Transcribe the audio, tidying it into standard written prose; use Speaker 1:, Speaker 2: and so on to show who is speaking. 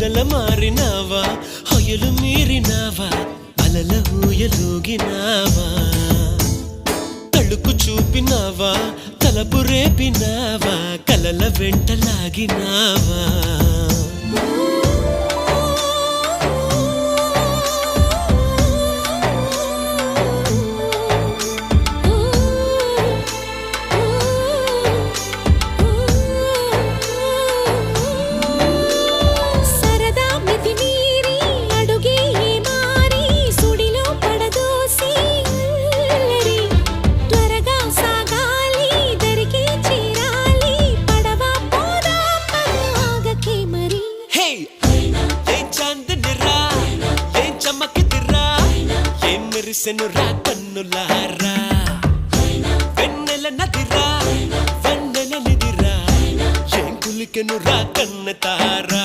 Speaker 1: పొగల మారినావా హొయలు మీరినావా అలల ఊయలూగినావా తళుకు చూపినావా తలపు రేపినావా కలల వెంటలాగినావా మెరిసెనురా కన్నులారా వెన్నెల నదిరా వెన్నెల నిదిరా ఏం కులికెనురా కన్నెతారా